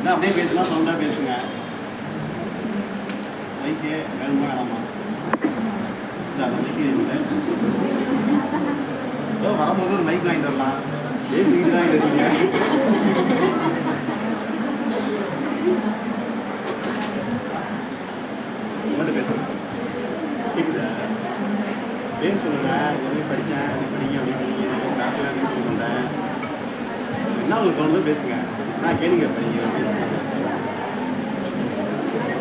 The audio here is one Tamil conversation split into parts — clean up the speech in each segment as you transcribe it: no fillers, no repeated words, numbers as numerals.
என்ன அப்படியே பேசுனா சவுண்டாக பேசுங்க. மைக்கு வேணுமா வேணாமா? இல்லை அந்த மைக்கு ஏதோ வரும்போது ஒரு மைக் வாங்கிட்டு வரலாம். பேசிக்கிட்டு தான் இருக்கீங்க. உங்கள்கிட்ட பேசுங்க. கேட்குதா? பேச சொல்லுங்க. எதுவும் படித்தேன் படிங்க அப்படி படிங்க கிளாஸ்லாம் எடுத்து வந்தேன். என்ன உங்களுக்கு தோணுதோ பேசுங்க. நான் கேளுங்க படிங்க பேசுங்க.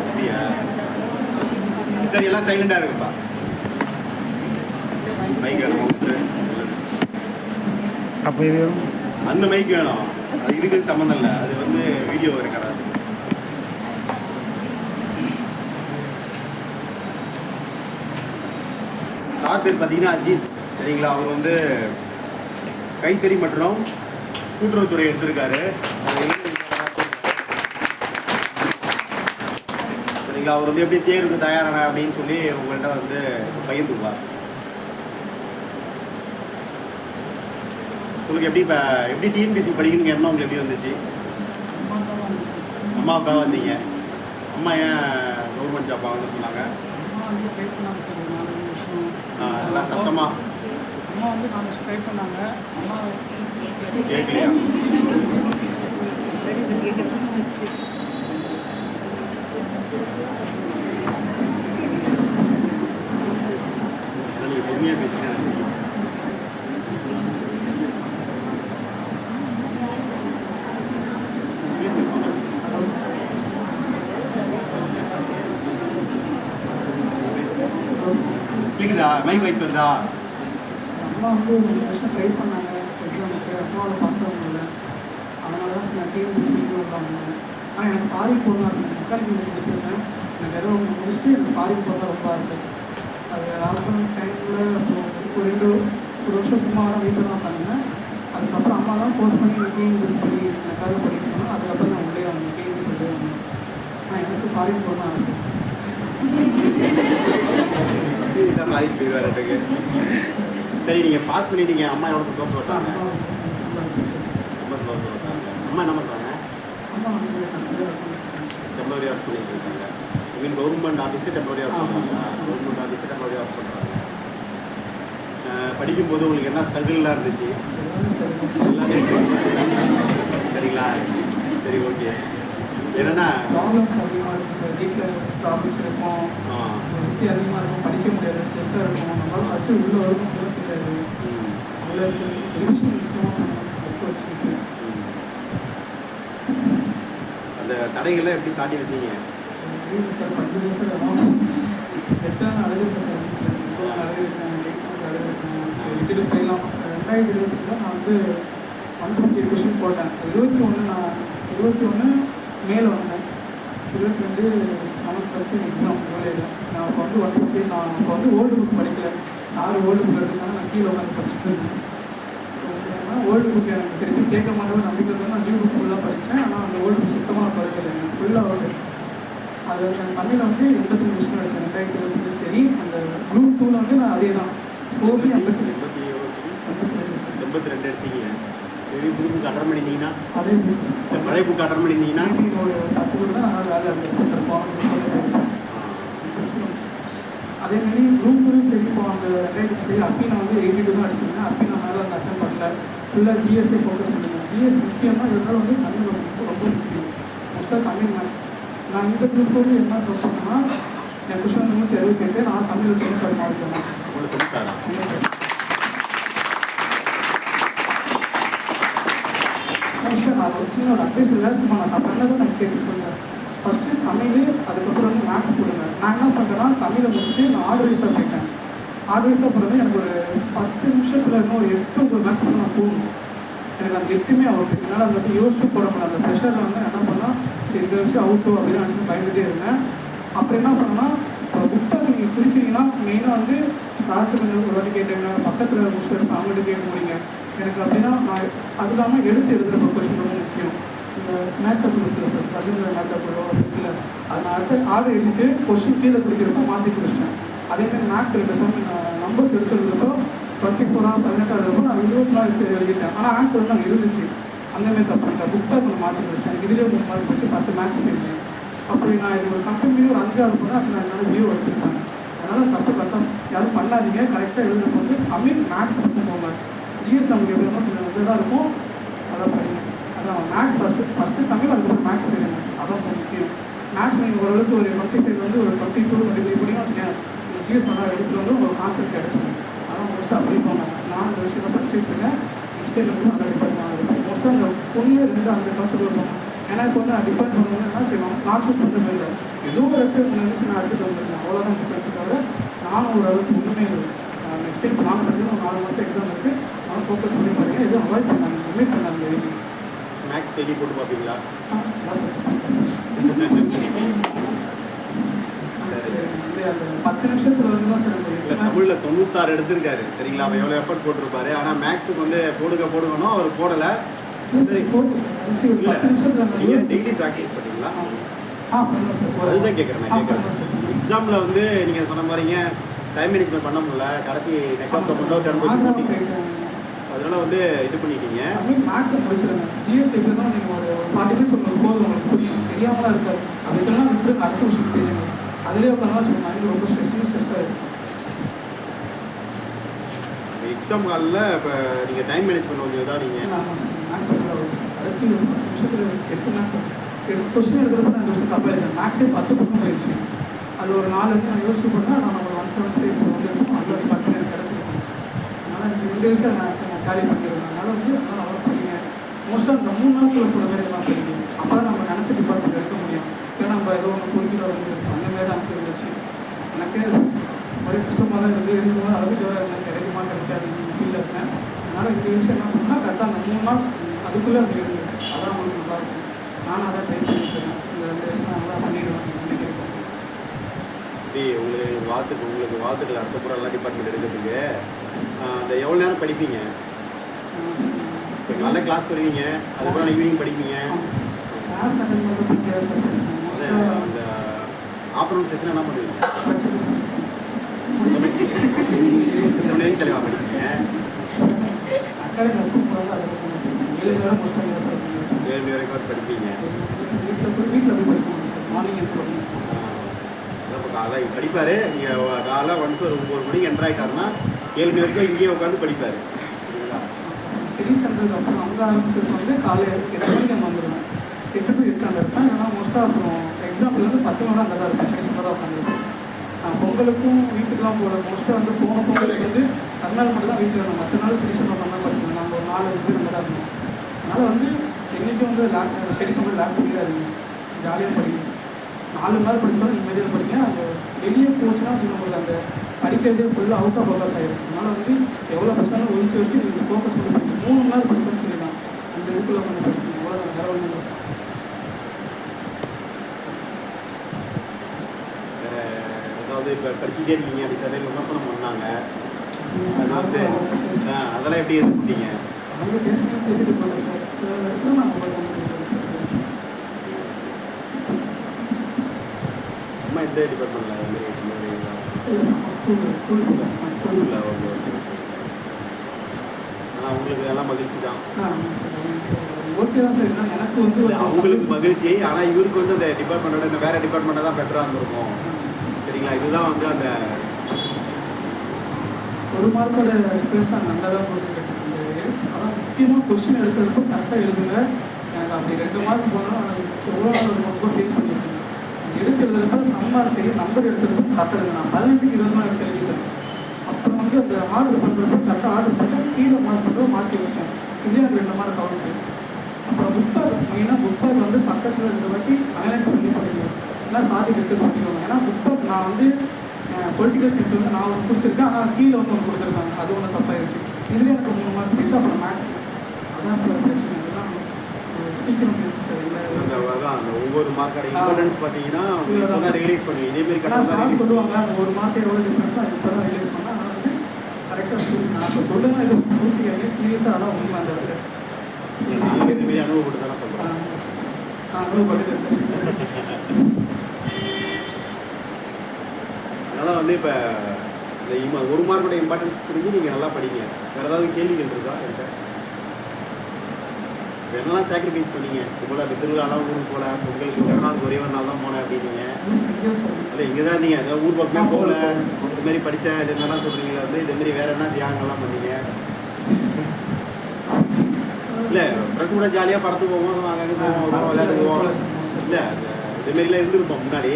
அப்படியா? சரி எல்லாம் சைலண்டாக இருக்குப்பா. மைக் வேணும் விட்டு. அப்போ இது அந்த மைக் வேணும். அது இதுக்கு சம்மந்தம் இல்லை. அது வந்து வீடியோ இருக்கிறாரு. சார் பேர் பார்த்தீங்கன்னா அஜித். சரிங்களா? அவர் வந்து கைத்தறி மற்றும் கூட்டுறவுத்துறை எடுத்திருக்காரு. சரிங்களா? அவர் வந்து எப்படி தேர்வுக்கு தயாரான அப்படின்னு சொல்லி உங்கள்கிட்ட வந்து பகிர்ந்துக்குவார். உங்களுக்கு எப்படி இப்போ எப்படி டிஎன்பிசி படிக்கணுங்க என்ன உங்களுக்கு எப்படி வந்துச்சு? அம்மாவுக்காக வந்தீங்க. அம்மா ஏன் கவர்மெண்ட் ஜாப் ஆகணும்னு சொன்னாங்க? நல்லா சத்தமா அம்மா வந்து 4 வருஷம் ட்ரை பண்ணாங்க. அம்மா கேட்கலையா? நீங்கள் பொறுமையாக பேசுகிறேன். கேட்குதா? மைக் வாய்ஸ் வருதா? அம்மா வந்து 2 வருஷம் ட்ரை பண்ணாங்க எக்ஸாமுக்கு. அம்மாவோட பாஸ் ஆக முடியல. அதனால தான் சில டிஎன்பிசி வந்தாங்க. ஆனால் எனக்கு ஃபாரின் போகணும் ஆசை. மெக்கானிக்கல் முடிச்சிருந்தேன். எனக்கு ஏதோ முடிச்சுட்டு எனக்கு ஃபாரின் போக ரொம்ப ஆசை. அது ஆரம்ப டைமில் அப்புறம் ஒரு வருஷம் சும்மா வீட்டில் தான் பண்ணேன். அதுக்கப்புறம் அம்மா தான் ஃபோர்ஸ் பண்ணி டிஎன்பிசி பண்ணி எனக்காக படிக்க சொன்னாங்க. அதுக்கப்புறம் நான் உள்ளே அவங்க டிஎன்பிசி சொல்லி வந்தேன். ஆனால் எனக்கு ஃபாரின் போகணும் ஆசை. சரி நீங்கள் பாஸ் பண்ணிட்டீங்க. அம்மா எவ்வளோ க்ளோஸ் விட்டாங்க? ரொம்ப க்ளோஸ் விட்டாங்க. அம்மா என்ன பண்ணுறாங்க? டெம்பரரியாக ஒர்க் பண்ணிட்டு இருக்காங்க. இவங்க கவர்மெண்ட் ஆஃபீஸே டெம்பரரியாக ஒர்க் பண்ணுறாங்க. கவர்மெண்ட் ஆஃபீஸே டெம்பரரியாக ஒர்க் பண்ணுறாங்க. படிக்கும்போது உங்களுக்கு என்ன ஸ்ட்ரகிள்லாம் இருந்துச்சு? எல்லாமே சரிங்களா? சரி ஓகே. என்னென்னா ப்ராப்ளம்ஸ் அதிகமாக இருக்கும் சார். வீட்டில் ப்ராப்ளம்ஸ் இருக்கும். சுற்றி அதிகமாக இருக்கும். படிக்க முடியாது. ஸ்ட்ரெஸ்ஸாக இருக்கும். நம்மளால் ஃபஸ்ட்டு உள்ளே வரும் கூட தெரியாது. உள்ளே ரிவிஷன் முக்கியமாக வச்சுக்கிட்டு அந்த தடைகள்லாம் எப்படி தாண்டி வந்தீங்க? வீடு சார் 5 வயசு எட்டான அழகிருக்கேன் சார். வீட்டில் இப்போ அழகிருக்கேன். 8 அழகிருக்கேன். சரி விட்டுட்டு போயிடலாம். 2020 நான் வந்து 150 கொஷின் போட்டேன். 21 நான் 21 மேலே வந்தேன். 22 7th சப்ஜெக்ட் எக்ஸாம் ஜூலையில். நான் அப்போ வந்து 150 நான் அப்போ வந்து ஓல்டு புக் படிக்கல. சார் ஓல்டு புக் எடுத்துக்காங்க. நான் கீழே உட்காந்து படிச்சுட்டு இருந்தேன். ஓல்டு புக் எனக்கு சரி கேட்க மாட்டேன் நம்பிக்கை தான். நான் நியூ புக் ஃபுல்லாக படித்தேன். ஆனால் அந்த ஓல்டு புக் சுத்தமாக படிக்கலை. எனக்கு ஃபுல்லாக ஓல்டு அது என் தமிழில் வந்து 85 கொஸ்டின் வச்சேன் 2020. சரி அந்த குரூப் 2ல் வந்து நான் அதே தான் 4 82 எடுத்தீங்க. சரி புது புக் அட்டன் பண்ணியிருந்தீங்கன்னா அதே புக்ஸ் பழைய புக் அட்டன் பண்ணியிருந்தீங்கன்னா ஒரு 10 கூட தான் நல்லா வேலை இருந்தது சார். அதேமாரி குரூப் 2 சரி இப்போ அந்த 2000 சரி அப்பீனா வந்து 82 தான் அடிச்சிருந்தேன். அப்பீனா மேலே அந்த அட்டன் பண்ணல. ஃபுல்லாக ஜிஎஸ்ஐ ஃபோக்கஸ் பண்ணிருந்தேன். ஜிஎஸ் முக்கியமாக இருந்தாலும் வந்து தமிழ் ரொம்ப முக்கியம். மோஸ்ட்டாக தமிழ் மேக்ஸ். நான் இந்த குரூப் வந்து என்ன பண்ணேன்னா என் கொஷின் 168 நான் தமிழ் 96 மார்க் பண்ணேன். மோஸ்ட்டாக நான் ஒரு சின்ன ஒரு அட்வைஸ் இல்லை. சும்மா நான் பண்ணதை நான் கேட்டு சொல்லுவேன். ஃபஸ்ட்டு தமிழ் அதுக்கப்புறம் வந்து மேக்ஸ் கொடுங்க. நான் என்ன பண்ணுறேன்னா தமிழை முடிச்சுட்டு நான் 6 வயசாக போயிட்டேன். 6 வயசாக போகிறது எனக்கு ஒரு 10 நிமிஷத்தில் இன்னும் ஒரு 8 மேக்ஸ் பண்ண நான் போகணும். எனக்கு அந்த 8மே அவுட். என்னால் அதை பற்றி யோசிச்சு போட முடியல. அந்த ப்ரெஷரில் வந்து என்ன பண்ணால் சரி இந்த விஷயம் அவுட்டோ அப்படின்னு நினச்சிட்டு பயந்துகிட்டே இருந்தேன். அப்புறம் என்ன பண்ணேன்னா புக்கை நீங்கள் குறிக்கிறீங்கன்னா மெயினாக வந்து சார்ட்டு கொஞ்சம் ஒரு வாட்டி கேட்டீங்கன்னா பக்கத்தில் முடிச்சுட்டு இருப்பேன். அவங்கள்ட்ட கேட்க முடியுங்க எனக்கு அப்படின்னா நான் அது இல்லாமல் எடுத்து எழுதுகிற கொஸ்டின் ரொம்ப முக்கியம். இந்த மேக்கப் இருக்குல்ல சார், பதில் மேக்கப் இருக்குல்ல, அதை நான் அடுத்த ஆர்டர் எழுதிட்டு கொஸ்டின் கீழே கொடுத்துருப்பேன் மாற்றி கொடுத்துட்டேன். அதேமாதிரி மேக்ஸ் பேசாமல் நான் நம்பர்ஸ் எடுத்துருந்தப்போ 24 18 நான் 24 எடுத்து எழுதிட்டேன். ஆனால் ஆன்சர் வந்து அங்கே இருந்துச்சு. அந்தமாதிரி தப்பு பண்ணிட்டேன். புக் பேக் ஒன்று மாற்றி வச்சிட்டேன். எனக்கு இதுலேயே 3 மார்க் போச்சு, 10 மேக்ஸ் போயிடுச்சு. அப்படி நான் இது ஒரு கம்பெனிலேயே ஒரு 5-6 போனால் ஆச்சு நான் என்னால் லீவ் எடுத்துருப்பேன். அதனால் தப்பு கரெக்டாக யாரும் பண்ணாதீங்க. கரெக்டாக எழுதுறது வந்து மேக்ஸ் மட்டும் போங்க. ஜிஎஸ் நமக்கு எப்படி இருந்தால் கொஞ்சம் இதாக இருக்கும், அதான் படிங்க. அதான் மேக்ஸ் ஃபஸ்ட்டு தமிழ், அதுக்கப்புறம் மேக்ஸ் படிங்க. அதான் முக்கியம். மேக்ஸ் நீங்கள் ஓரளவுக்கு ஒரு 25 வந்து ஒரு 22, 23 படிங்கன்னா வச்சுக்கேன், ஜிஎஸ் நல்லா எடுத்துகிட்டு வந்து உங்களுக்கு கான்செப்ட் கிடச்சிடும். அதான் மோஸ்ட்டாக அப்படி போங்க. நான் இந்த விஷயத்தை படிச்சுட்டு இருக்கேன். நெக்ஸ்ட் இயர் வந்து நல்லா டிபெண்ட் பண்ணுறது மோஸ்ட்டாக அந்த 1-2 அந்த கான்செப்ட் வருவாங்க. ஏன்னா இப்போ வந்து நான் டிபெண்ட் பண்ணுறது என்ன செய்யணும், நான் சூஸ் பண்ணுறது இல்லை, ஏதோ ஒரு இடத்துல நினச்சி நான் எடுத்துகிட்டு வந்துருக்கேன். அவ்வளோதான் டிஃப்ரென்ஸை தவிர நானும் ஒரு அளவுக்கு ஒன்றுமே இல்லை. நெக்ஸ்ட் டைம் நான் படிக்கணும், ஒரு 4 மாதம் எக்ஸாம் இருக்குது. ஆனால் ஃபோக்கஸ் பண்ணி பாருங்கள், எதுவும் அவாய்ட் பண்ணாங்க, அட்மிட் பண்ணாங்க. மேக்ஸ் டெய்லி போட்டு பார்ப்பீங்களா? அந்த 10 நிமிஷத்துல வந்து தான் சார் இல்லை, தமிழில் 96 எடுத்திருக்காரு சரிங்களா? அவன் எவ்வளோ எஃபர்ட் போட்டிருப்பாரு. ஆனால் மேக்ஸுக்கு வந்து போடுங்கன்னா அவர் போடலை. சரி, இல்லை நீங்கள் டெய்லி ப்ராக்டிஸ் பண்ணீங்களா? அதுதான் கேட்குறேன். நான் கேட்குறேன், எக்ஸாமில் வந்து நீங்கள் சொன்ன மாதிரிங்க டைம் மேனேஜ்மெண்ட் பண்ண முடியல, கடைசி நெக்ஸ்ட் கொண்டு டர்ன் வச்சு போட்டீங்க. அதனால் வந்து இது பண்ணிட்டீங்க. மேக்ஸை முடிச்சிருங்க. ஜிஎஸ் எப்படி தான் நீங்கள் ஒரு 40 மினிட்ஸ் உங்களுக்கு போதும், உங்களுக்கு புரியும், தெரியாமலாம் இருக்காது. அதுக்கெல்லாம் விட்டு அடுத்த விஷயம் தெரியுங்க. அதிலே உட்காந்து சொல்லுங்க, மைண்ட் ரொம்ப ஸ்ட்ரெஸ்ஸாக இருக்குது. எக்ஸாம் காலில் இப்போ நீங்கள் டைம் மேனேஜ்மெண்ட் கொஞ்சம் இதாக நீங்கள் மேக்ஸ் கடைசி 10 நிமிஷத்தில் 8 மேக்ஸ் 8 கொஸ்டின் எடுக்கிறப்ப நான் யோசிச்சு தப்பாக இருக்கேன். மேக்ஸே 10 பக்கம் போயிடுச்சு. அது ஒரு 4 நான் யோசிச்சு பண்ணால் நான் ஒரு 175 வந்து இருக்கும். அது ஒரு 10 எனக்கு கிடச்சிருக்கும். அதனால் எனக்கு 2 விஷயம் நான் கேரி பண்ணிடுவேன். அதனால் வந்து அதனால் அவ்வளோ படிங்க. மோஸ்ட்டாக அந்த 3 நாட்கள் கூட வேலையெல்லாம் படிக்கணும். அப்போ தான் நம்ம நினச்ச டிபார்ட்மெண்ட் எடுக்க முடியும். ஏன்னா நம்ம ஏதோ ஒன்று குறிப்பிட்ட வந்து அந்த மாதிரி தான் எனக்கு இருந்துச்சு. எனக்கு ஒரே கஷ்டமாக தான் இருக்குது. இருக்கும்போது அளவுக்கு எனக்கு கிடைக்குமா கிடைக்காது ஃபீல் இருக்கேன். அதனால் இந்த விஷயம் என்ன பண்ணால் கரெக்டாக அந்த 3 நாள் அதுக்குள்ளே அது இருக்குது. அதான் உங்களுக்கு நல்லா இருக்கும். நானும் அதான் ட்ரை பண்ணிட்டுருக்கேன். இந்த 2 வருஷம் நான் நல்லா பண்ணிடுவேன் நினைக்கிறேன். உங்களுக்கு வாழ்த்துக்கள். அடுத்த முறை எல்லாம் டிபார்ட்மெண்ட் எடுக்கிறதுக்கு அந்த எவ்வளோ நேரம் படிப்பீங்க? நல்ல கிளாஸ் வருவீங்க, அதுக்கப்புறம் ஈவினிங் படிப்பீங்க. கிளாஸ் அட்டன் பண்ணுறது அந்த ஆஃப்டர்நூன் செஷன் என்ன பண்ணுவீங்க? தெளிவாக படிப்பீங்க. 7 மணி வரைக்கும் படிப்பீங்க. வீட்டில் போய் படிப்போம் சார். மார்னிங் காலை படிப்பார். நீங்கள் காலை ஒன்ஸ் ஒரு 9 மணிக்கு என்ட்ரு ஆகிட்டாருன்னா 7 மணி வரைக்கும் இங்கேயே உட்காந்து படிப்பார். சரிங்களா? ஸ்டடி சென்டருக்கு அப்புறம் அங்கே ஆரம்பிச்சது வந்து காலையில் 8 மணிக்கு அங்கே வந்துடுவேன். 8 to 8 அங்கே இருப்பேன். ஏன்னா மோஸ்ட்டாக அப்புறம் எக்ஸாம்பிள் வந்து 10 மணி அங்கே தான் இருப்பேன். ஸ்டடி சென்டர் தான் உட்காந்துருப்பேன். பொங்கலுக்கும் வீட்டுக்கெலாம் போகல. மோஸ்ட்டாக வந்து போன பொங்கலுக்கு வந்து கர்நாள் மட்டும் தான் வீட்டில் இருந்தோம். மற்ற நாள் ஸ்டடி சென்டர் பண்ணால் படிச்சுக்கணும். நம்ம ஒரு 4 பேர் அங்கே தான் இருந்தோம். அதனால் வந்து என்றைக்கும் வந்து ஸ்டடி சென்டர் லேப் பண்ணிடாதீங்க. ஜாலியாக படிக்கணும். 4 நாள் படித்தாலும் நிம்மதியாக படிங்க. அது வெளியே போச்சுன்னா வச்சுக்கோங்க, அந்த படிக்கிறதே ஃபுல்லாக அவுட் ஆஃப் ஃபோக்கஸ் ஆகிடும். அதனால் வந்து எவ்வளோ பிரச்சனை ஒதுக்கி வச்சு நீங்கள் ஃபோக்கஸ் பண்ணி படிக்கணும். 3 நாள் படித்தாலும் சரி தான் அந்த இதுக்குள்ளே கொஞ்சம் படிக்கணும். எவ்வளோ வேற ஒன்றும் அதாவது இப்போ படிச்சுட்டே இருக்கீங்க, அப்படி சில விமர்சனம் பண்ணாங்க, அது வந்து அதெல்லாம் எப்படி எதிர்ப்பீங்க? அவங்க பேசிட்டு போகல சார். நான் அம்மா எந்த டிபார்ட்மெண்ட்டில் ஸ்கூலில் ஓகே. ஆனால் உங்களுக்கு எல்லாம் மகிழ்ச்சி தான். ஓகே தான் சார். எனக்கு வந்து அவங்களுக்கு மகிழ்ச்சி. ஆனால் இவருக்கு வந்து அந்த டிபார்ட்மெண்ட்டோட வேறு டிபார்ட்மெண்ட்டாக தான் பெட்டராக இருந்திருக்கும். சரிங்களா? இதுதான் வந்து அந்த 1 மார்க்கோட எக்ஸ்பீரியன்ஸ் நான் நல்லா தான் போட்டுருக்கேன். அதான் முக்கியமாக கொஸ்டின் எடுக்கிறப்போ கரெக்டாக எழுதுங்க. எனக்கு அப்படி 2 மார்க் போனாலும் எவ்வளோ ரொம்ப ஃபீல் பண்ணியிருக்கேன். எடுக்கிறதுக்கு சம்மார் சரி நம்பர் எடுத்துகிட்டு கரெக்டாக எழுதுங்க. நான் 18க்கு 20 மார்க் எழுதிட்டேன். அப்புறம் வந்து அந்த ஆர்டர் பண்ணுறப்போ கரெக்டாக ஆர்டர் பண்ணி கீழே மார்க் பண்ணுறப்போ மாற்றி வச்சிட்டேன். இதே எனக்கு 2 மார்க் அவுட். அப்புறம் புக் பேக் மெயினாக புக் பேக் வந்து பக்கத்தில் 2 வாட்டி அனலைஸ் பண்ணி பண்ணிக்கணும். ஏன்னா சார்ட்டு டிஸ்கஸ் பண்ணிக்கணும். ஏன்னா புக் பேக் நான் வந்து பொலிட்டிக்கல் சயின்ஸ் வந்து நான் ஒன்று பிடிச்சிருக்கேன். ஆனால் கீழே வந்து ஒன்று கொடுத்துருக்காங்க. அது ஒன்று தப்பாயிருச்சு. இதுலேயே எனக்கு 3 மார்க் போயிடுச்சு. அப்புறம் மேக்ஸ் அதான் பிரச்சனை. அதெல்லாம் சீக்கிரம் சார். அதான் அந்த ஒவ்வொரு மார்க்கோட இம்பார்ட்டன்ஸ் பார்த்தீங்கன்னா தான் ரியலைஸ் பண்ணுவீங்க. இதேமாரி கரெக்டாக சொல்லுவாங்க. அந்த 1 மார்க் எவ்வளோ டிஃப்ரென்ஸாக இப்போ தான் ரியலைஸ் பண்ணால். அதனால் வந்து கரெக்டாக சொல்லி நான் இப்போ சொல்லுவேன். இது பிடிச்சிக்காங்க சீரியஸாக. அதான் உண்மை அந்த இடத்துல. நாங்கள் இதுமாரி அனுபவப்பட்டு தானே சொல்கிறேன். அனுபவப்பட்டு சார். அதனால் வந்து இப்போ இந்த 1 மார்க்கோட இம்பார்ட்டன்ஸ் புரிஞ்சு நீங்கள் நல்லா படிங்க. வேறு ஏதாவது கேள்விகள் இருக்கா? என்னெல்லாம் சாக்ரிஃபைஸ் பண்ணீங்க? இப்போ போல திருவிழாலாம் ஊருக்கு போல, பொங்கலுக்கு கருநாளுக்கு ஒரே ஒரு நாள் தான் போனேன் அப்படின்னீங்க. இல்லை இங்கே தான் இருந்தீங்க, அதாவது ஊர் பக்கமே போகல, இதுமாரி படித்தேன், இது மாதிரிலாம் சொல்கிறீங்களா? வந்து இதுமாரி வேறு என்ன தியாகங்கள்லாம் பண்ணீங்க? இல்லை ஃப்ரெண்ட்ஸ் கூட ஜாலியாக படத்துக்கு போவோம், அங்கே போவோம், விளையாட்டு போவோம். இல்லை இதுமாரிலாம் இருந்திருப்போம் முன்னாடி.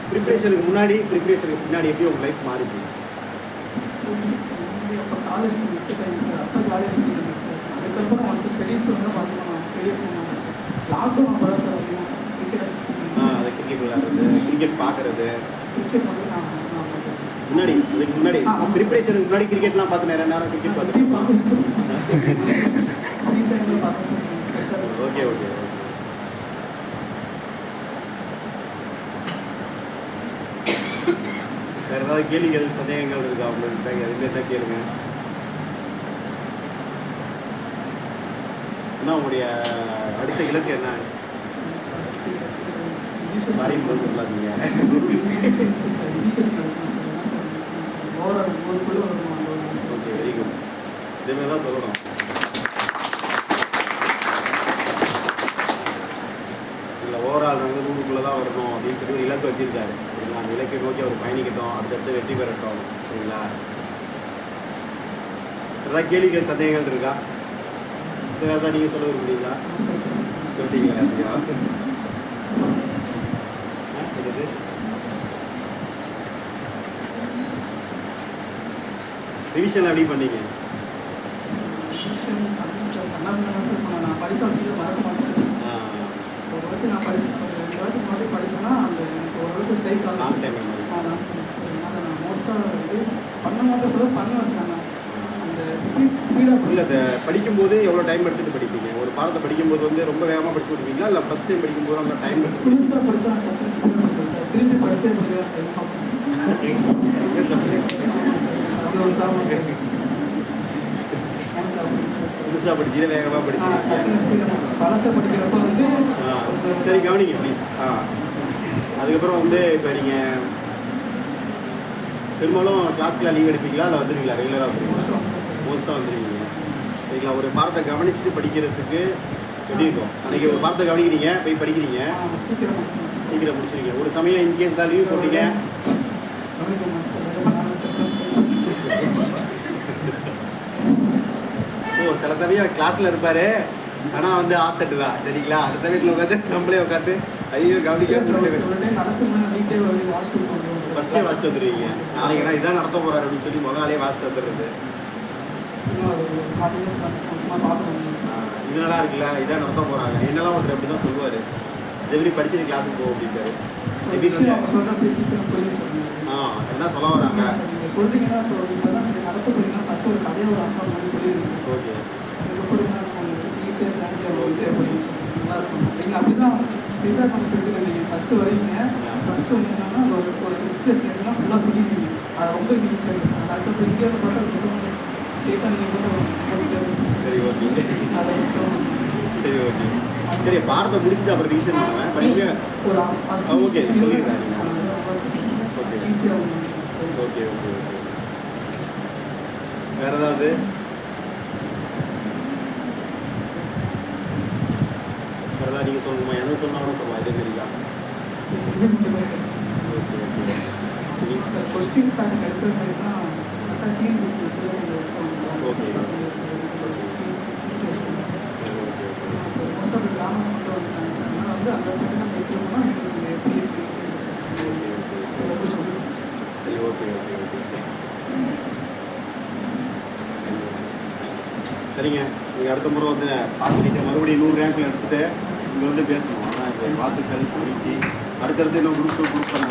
ப்ரிப்ரேஷனுக்கு முன்னாடி ப்ரிப்ரேஷனுக்கு பின்னாடி எப்படி உங்கள் லைஃப் மாறிச்சு? அப்போ காலேஜ் விட்டு டைம் சார், அப்போ ஜாலியாக சொல்லியிருந்தேன் சார். அதுக்கப்புறம் வந்து ஸ்டடீஸ் வந்து பார்த்தீங்கன்னா வெளியே போனாங்க சார். லாக்டவுன் அப்போ தான் சார் அதிகமாக சார் கிரிக்கெட் அதை கிரிக்கெட் விளையாடுறது, கிரிக்கெட் பார்க்குறது. கிரிக்கெட் வந்து நான் பார்த்தேன் சார். முன்னாடி அதுக்கு முன்னாடி ப்ரிப்ரேஷனுக்கு முன்னாடி கிரிக்கெட்லாம் பார்த்து நிறைய நேரம் கிரிக்கெட் பார்த்துருப்போம். ஃப்ரீ டைமில் பார்த்தேன் சார். Okay okay. வேறு ஏதாவது கேள்விகள் சந்தேகங்கள் இருக்கா உங்களுக்கு? எந்த கேளுங்க. என்ன உங்களுடைய அடுத்த இலக்கு என்ன? சாரின்னு சொல்லாதீங்க. Okay very good. இதேமாதிரி தான் சொல்லணும். இல்லை ஓவரால் நாங்கள் ஊருக்குள்ளே தான் வரணும் அப்படின்னு சொல்லி ஒரு இலக்கு வச்சுருக்காரு. சரிங்களா? அந்த இலக்கை நோக்கி அவர் பயணிக்கட்டும், அடுத்தடுத்து வெற்றி பெறட்டும். சரிங்களா? ஏதாவது கேள்விகள் சந்தேகங்கள் இருக்கா? வேறு தான் நீங்கள் சொல்ல விரும்புறீங்களா? சொல்லிட்டீங்களா? அப்படியா? ரிவிஷன் எப்படி பண்ணீங்க? நான் படித்த மறக்க மாட்டேன் சார். ஒரு வாட்டி நான் படித்தேன், 2 வாட்டி முன்னாடி படித்தேன்னா அந்த எனக்கு ஓரளவுக்கு ஸ்ட்ரைக் ஆகும். அதனால் நான் மோஸ்ட்டாக பண்ண மாட்டேன் சொல்ல பண்ணுவேன் சார். நான் அந்த ஸ்பீடாக இல்லை படிக்கும்போது எவ்வளோ டைம் எடுத்துகிட்டு படிப்பீங்க? ஒரு பாடத்தை படிக்கும்போது வந்து ரொம்ப வேகமாக படிச்சு கொடுப்பீங்களா, இல்லை ஃபஸ்ட் டைம் படிக்கும்போது அந்த டைம் எடுத்து புதுசாக படித்தா நான் ஸ்பீடாக படித்தேன் சார். திரும்பி படித்தே முடியாது டைம் பார்ப்பேன். அது ஒரு ப்ராப்ளம் சார். புதுசாக படிச்சு வேகமாக படிச்சிருக்கீங்க. பழசை படிக்கிறப்ப வந்து சரி கவனிங்க ப்ளீஸ். அதுக்கப்புறம் வந்து இப்போ நீங்கள் பெரும்பாலும் கிளாஸ்க்குலாம் லீவ் எடுப்பீங்களா, இல்லை வந்துடுவீங்களா? ரெகுலராக வந்துடுவீங்களா? மோஸ்ட்டாக வந்துடுவீங்க. சரிங்களா? ஒரு பாடத்தை கவனிச்சுட்டு படிக்கிறதுக்கு எப்படி இருக்கும்? அன்றைக்கி ஒரு பாடத்தை கவனிக்கிறீங்க, போய் படிக்கிறீங்க, சீக்கிரம் முடிச்சிருக்கீங்க. ஒரு சமயம் இன்கேஸ் தான் லீவ் போட்டீங்க, சில சமயம் கிளாஸில் இருப்பார், ஆனால் வந்து ஆப்செட்டு தான். சரிங்களா? அந்த சமயத்தில் உட்காந்து நம்மளே உட்காந்து ஐயோ கவனிக்க சொல்லிட்டு ஃபஸ்ட்டே வாசிட்டு வந்துடுவீங்க. நாளைக்கு நான் இதான் நடத்த போகிறாரு அப்படின்னு சொல்லி முதலாளியே வாசிட்டு வந்துடுறது. இது நல்லா இருக்குல்ல, இதான் நடத்த போகிறாங்க, என்னெல்லாம் ஒருத்தர் அப்படி தான் சொல்லுவார். எப்படி படிச்சுட்டு கிளாஸுக்கு போகும் அப்படின்ட்டாரு. என்ன சொல்ல வராங்க? சொல்றீங்கன்னா நடத்த போறீங்கன்னா ஃபர்ஸ்ட் ஒரு கதையை ஒரு அம்மா மாதிரி சொல்லிடுங்க சார். ஓகே. அதுக்கப்புறம் ஈஸியாக ஈஸியாக படிச்சு நல்லா இருக்கும். நீங்கள் அப்படி தான் ஈஸியாக நம்ம சொல்லிட்டு நீங்கள் ஃபஸ்ட்டு வரீங்க. ஃபஸ்ட்டு வந்து என்னன்னா ஒரு எக்ஸ்பிரஸ் எல்லாம் ஃபுல்லாக சொல்லிடுவீங்க. அது ரொம்ப ஈஸியாக இருக்குது சார். அடுத்த இந்தியாவில் பார்த்தா ரொம்ப சேஃபாக நீங்கள் பார்த்தா சரி ஓகே. சரி ஓகே. சரி பாடத்தை முடிச்சுட்டு அப்புறம் ரிவிஷன் பண்ணுவேன் படிக்க ஒரு ஓகே சொல்லிடுறேன். ஓகே ஈஸியாக ஓகே ஓகே ஓகே. வேறு ஏதாவது? வேறு ஏதாவது நீங்கள் சொல்லணுமா? எனக்கு சொன்னாலும் சொல்லலாம். இதே மாரி தான். Okay okay sir. Question bank எடுக்கிற மாதிரினா ஓகே மோஸ்ட் ஆஃப் கிராமம் கொண்டு வந்துட்டாங்க சார். அதனால் வந்து அந்த மாதிரி நம்ம எடுத்துக்கணும்னா எங்களுக்கு எப்படி சரி ஓகே ஓகே ஓகே. சரிங்க. நீங்கள் அடுத்த முறை வந்து பார்த்துக்கிட்டு மறுபடியும் 100 ரேங்க் எடுத்துகிட்டு இங்கே வந்து பேசணும். ஆனால் இப்போ வாழ்த்துக்கள் மகிழ்ச்சி. அடுத்தடுத்து இன்னும் குரூப் பண்ண